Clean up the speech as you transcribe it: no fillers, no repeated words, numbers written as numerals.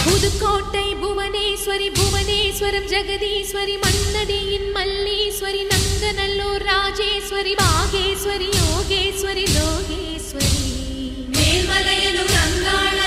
Pudukkottai Bhuvaneswari Puvaneswaram Jagadeeswari மண்ணடியின் Malleswari Nanganallur Rajeswari Bageshwari Yogeswari Lokeswari Melmalayanur Angala